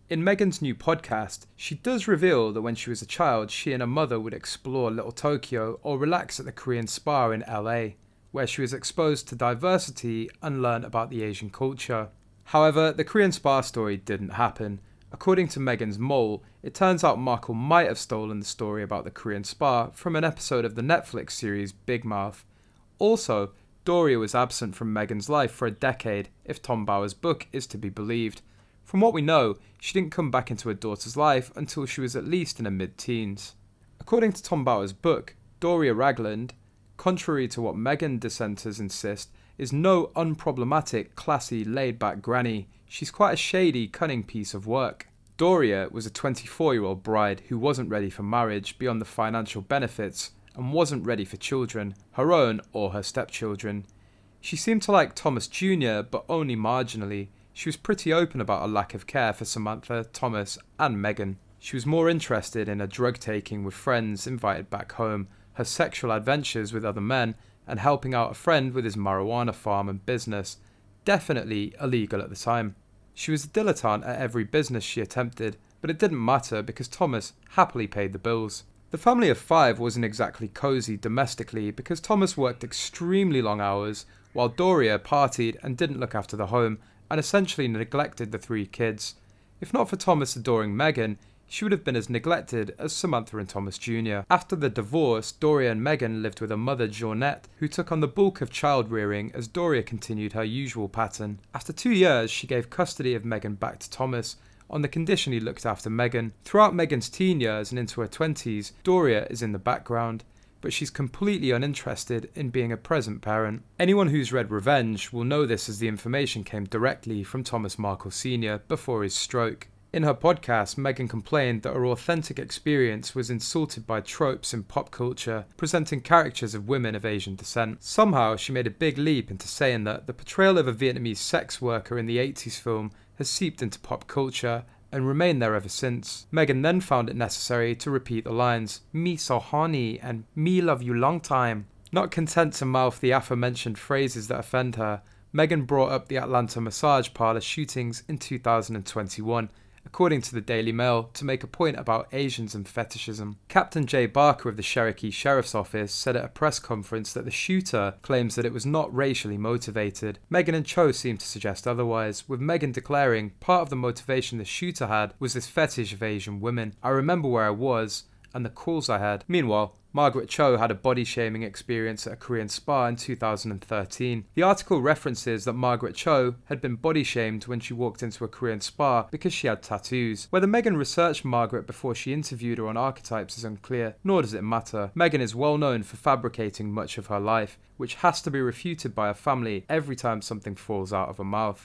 In Meghan's new podcast, she does reveal that when she was a child, she and her mother would explore Little Tokyo or relax at the Korean spa in LA, where she was exposed to diversity and learnt about the Asian culture. However, the Korean spa story didn't happen. According to Meghan's mole, it turns out Markle might have stolen the story about the Korean spa from an episode of the Netflix series Big Mouth. Also, Doria was absent from Meghan's life for a decade, if Tom Bower's book is to be believed. From what we know, she didn't come back into her daughter's life until she was at least in her mid-teens. According to Tom Bower's book, Doria Ragland, contrary to what Meghan dissenters insist, is no unproblematic, classy, laid-back granny. She's quite a shady, cunning piece of work. Doria was a 24-year-old bride who wasn't ready for marriage beyond the financial benefits and wasn't ready for children, her own or her stepchildren. She seemed to like Thomas Jr., but only marginally. She was pretty open about her lack of care for Samantha, Thomas and Meghan. She was more interested in her drug taking with friends invited back home, her sexual adventures with other men, and helping out a friend with his marijuana farm and business, definitely illegal at the time. She was a dilettante at every business she attempted, but it didn't matter because Thomas happily paid the bills. The family of five wasn't exactly cosy domestically because Thomas worked extremely long hours, while Doria partied and didn't look after the home and essentially neglected the three kids. If not for Thomas adoring Meghan, she would have been as neglected as Samantha and Thomas Jr. After the divorce, Doria and Meghan lived with her mother Jeanette, who took on the bulk of child rearing as Doria continued her usual pattern. After 2 years, she gave custody of Meghan back to Thomas, on the condition he looked after Meghan. Throughout Meghan's teen years and into her 20s, Doria is in the background, but she's completely uninterested in being a present parent. Anyone who's read Revenge will know this, as the information came directly from Thomas Markle Sr. before his stroke. In her podcast, Meghan complained that her authentic experience was insulted by tropes in pop culture, presenting characters of women of Asian descent. Somehow, she made a big leap into saying that the portrayal of a Vietnamese sex worker in the 80s film has seeped into pop culture and remained there ever since. Meghan then found it necessary to repeat the lines, "Me so horny" and "Me love you long time." Not content to mouth the aforementioned phrases that offend her, Meghan brought up the Atlanta massage parlor shootings in 2021, according to the Daily Mail, to make a point about Asians and fetishism. Captain Jay Barker of the Cherokee Sheriff's Office said at a press conference that the shooter claims that it was not racially motivated. Meghan and Cho seem to suggest otherwise, with Meghan declaring part of the motivation the shooter had was this fetish of Asian women. "I remember where I was and the calls I had." Meanwhile, Margaret Cho had a body-shaming experience at a Korean spa in 2013. The article references that Margaret Cho had been body-shamed when she walked into a Korean spa because she had tattoos. Whether Meghan researched Margaret before she interviewed her on archetypes is unclear, nor does it matter. Meghan is well known for fabricating much of her life, which has to be refuted by her family every time something falls out of her mouth.